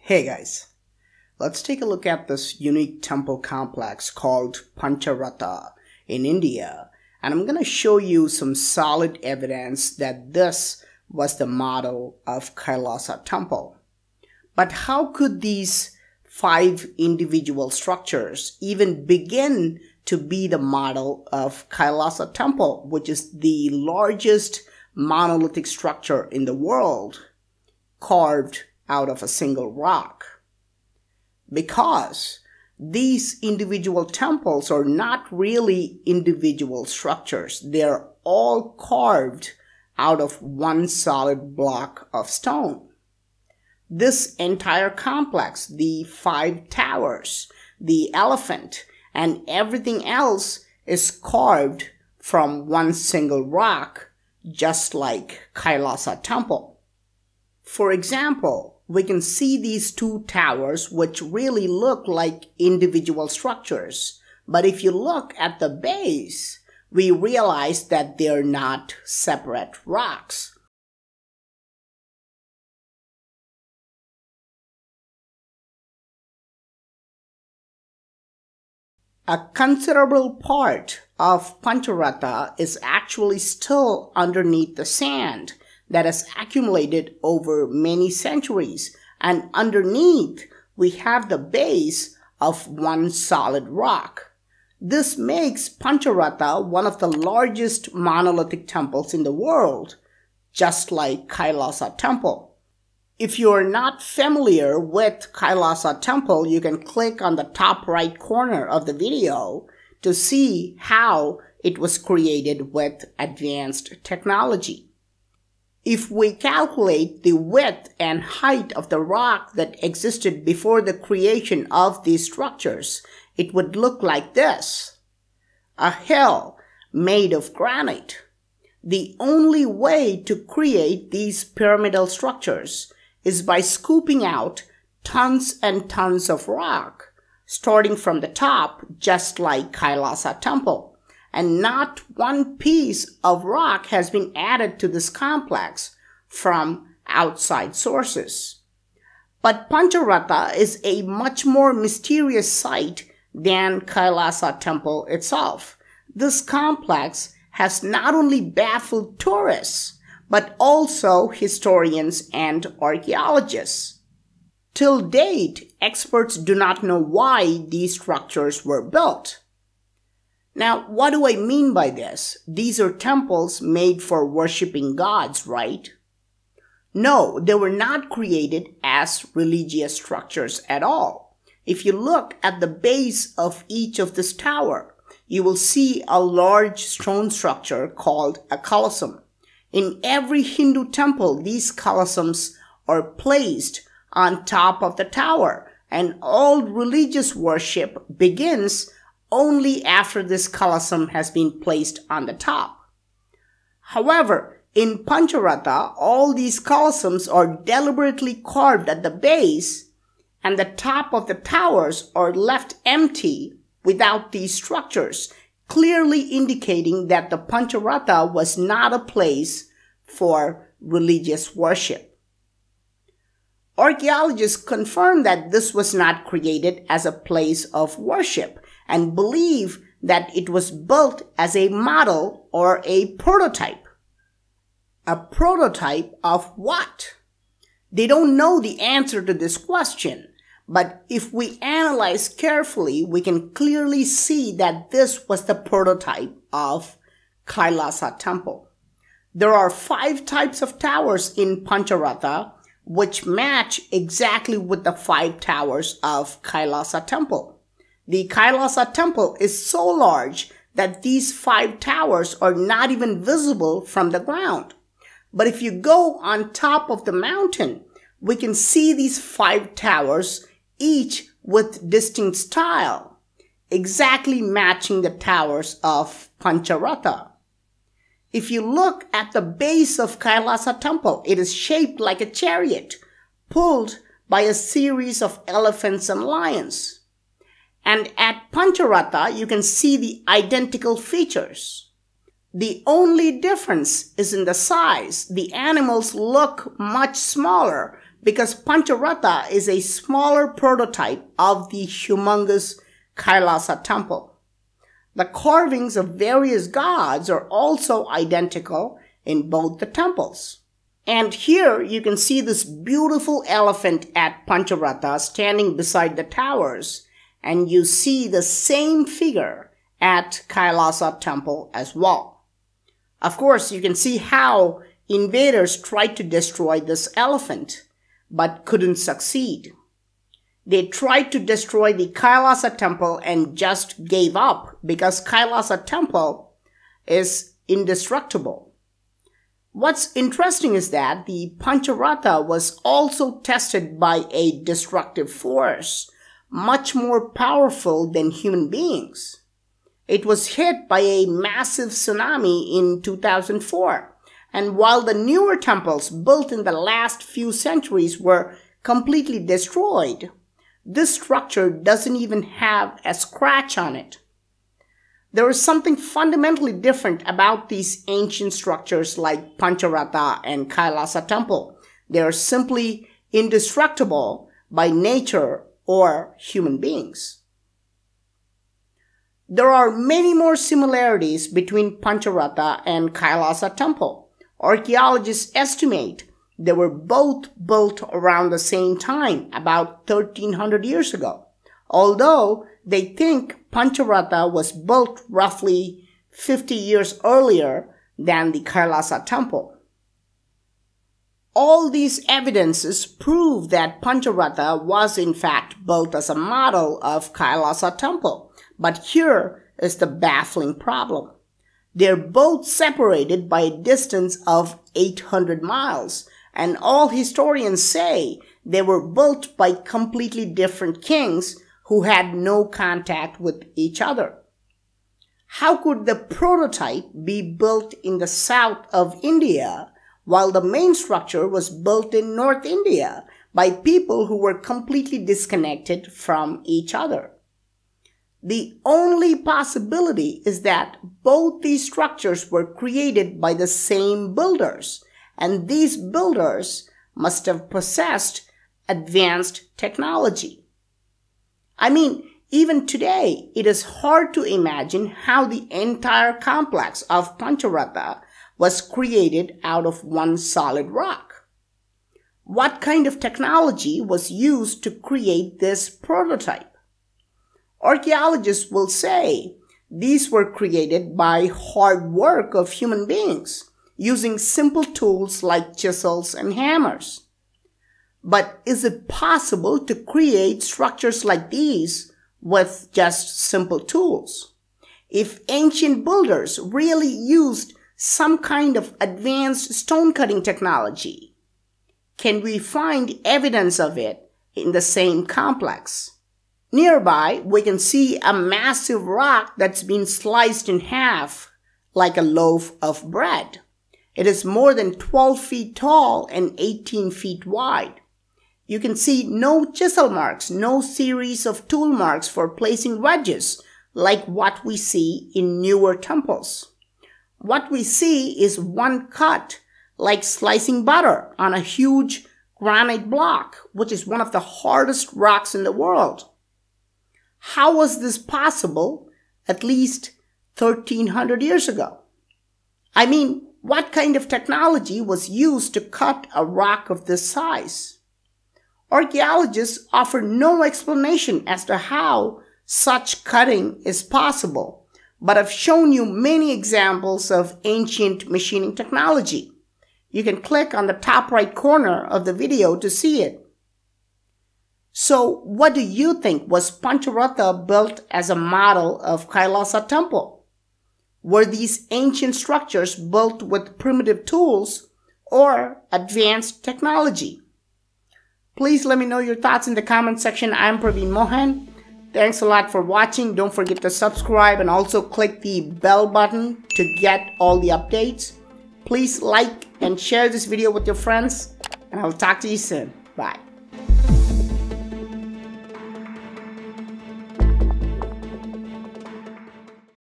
Hey guys, let's take a look at this unique temple complex called Pancha Ratha in India, and I'm going to show you some solid evidence that this was the model of Kailasa Temple. But how could these 5 individual structures even begin to be the model of Kailasa Temple, which is the largest monolithic structure in the world, carved out of a single rock? Because these individual temples are not really individual structures. They're all carved out of one solid block of stone. This entire complex, the 5 towers, the elephant, and everything else is carved from one single rock, just like Kailasa Temple. For example, we can see these 2 towers which really look like individual structures. But if you look at the base, we realize that they're not separate rocks. A considerable part of Pancha Ratha is actually still underneath the sand that has accumulated over many centuries, and underneath we have the base of one solid rock. This makes Pancha Ratha one of the largest monolithic temples in the world, just like Kailasa Temple. If you are not familiar with Kailasa Temple, you can click on the top right corner of the video to see how it was created with advanced technology. If we calculate the width and height of the rock that existed before the creation of these structures, it would look like this: a hill made of granite. The only way to create these pyramidal structures is by scooping out tons and tons of rock, starting from the top, just like Kailasa Temple. And not one piece of rock has been added to this complex from outside sources. But Pancha Ratha is a much more mysterious site than Kailasa Temple itself. This complex has not only baffled tourists, but also historians and archaeologists. Till date, experts do not know why these structures were built. Now, what do I mean by this? These are temples made for worshipping gods, right? No, they were not created as religious structures at all. If you look at the base of each of this tower, you will see a large stone structure called a kalasam. In every Hindu temple, these kalasams are placed on top of the tower, and all religious worship begins only after this kalasam has been placed on the top. However, in Pancha Ratha, all these kalasams are deliberately carved at the base, and the top of the towers are left empty without these structures, clearly indicating that the Pancha Ratha was not a place for religious worship. Archaeologists confirm that this was not created as a place of worship, and believe that it was built as a model or a prototype. A prototype of what? They don't know the answer to this question, but if we analyze carefully, we can clearly see that this was the prototype of Kailasa Temple. There are 5 types of towers in Pancha Ratha, which match exactly with the 5 towers of Kailasa Temple. The Kailasa Temple is so large that these 5 towers are not even visible from the ground. But if you go on top of the mountain, we can see these 5 towers, each with distinct style, exactly matching the towers of Pancha Ratha. If you look at the base of Kailasa Temple, it is shaped like a chariot, pulled by a series of elephants and lions. And at Pancha Ratha, you can see the identical features. The only difference is in the size. The animals look much smaller because PanchaRatha is a smaller prototype of the humongous Kailasa Temple. The carvings of various gods are also identical in both the temples. And here you can see this beautiful elephant at PanchaRatha standing beside the towers, and you see the same figure at Kailasa Temple as well. Of course, you can see how invaders tried to destroy this elephant, but couldn't succeed. They tried to destroy the Kailasa Temple and just gave up because Kailasa Temple is indestructible. What's interesting is that the PanchaRatha was also tested by a destructive force, much more powerful than human beings. It was hit by a massive tsunami in 2004, and while the newer temples built in the last few centuries were completely destroyed, this structure doesn't even have a scratch on it. There is something fundamentally different about these ancient structures like PanchaRatha and Kailasa Temple. They are simply indestructible by nature or human beings. There are many more similarities between PanchaRatha and Kailasa Temple. Archaeologists estimate they were both built around the same time, about 1300 years ago, although they think PanchaRatha was built roughly 50 years earlier than the Kailasa Temple. All these evidences prove that PanchaRatha was in fact built as a model of Kailasa Temple, but here is the baffling problem. They're both separated by a distance of 800 miles, and all historians say they were built by completely different kings who had no contact with each other. How could the prototype be built in the south of India while the main structure was built in North India by people who were completely disconnected from each other? The only possibility is that both these structures were created by the same builders, and these builders must have possessed advanced technology. I mean, even today, it is hard to imagine how the entire complex of PanchaRatha was created out of one solid rock. What kind of technology was used to create this prototype? Archaeologists will say these were created by hard work of human beings, using simple tools like chisels and hammers. But is it possible to create structures like these with just simple tools? If ancient builders really used some kind of advanced stone cutting technology, can we find evidence of it in the same complex? Nearby, we can see a massive rock that's been sliced in half like a loaf of bread. It is more than 12 feet tall and 18 feet wide. You can see no chisel marks, no series of tool marks for placing wedges like what we see in newer temples. What we see is one cut like slicing butter on a huge granite block, which is one of the hardest rocks in the world. How was this possible at least 1300 years ago? I mean, what kind of technology was used to cut a rock of this size? Archaeologists offer no explanation as to how such cutting is possible, but have shown you many examples of ancient machining technology. You can click on the top right corner of the video to see it. So, what do you think? Was PanchaRatha built as a model of Kailasa Temple? Were these ancient structures built with primitive tools or advanced technology? Please let me know your thoughts in the comment section. I'm Praveen Mohan. Thanks a lot for watching. Don't forget to subscribe and also click the bell button to get all the updates. Please like and share this video with your friends, and I'll talk to you soon. Bye.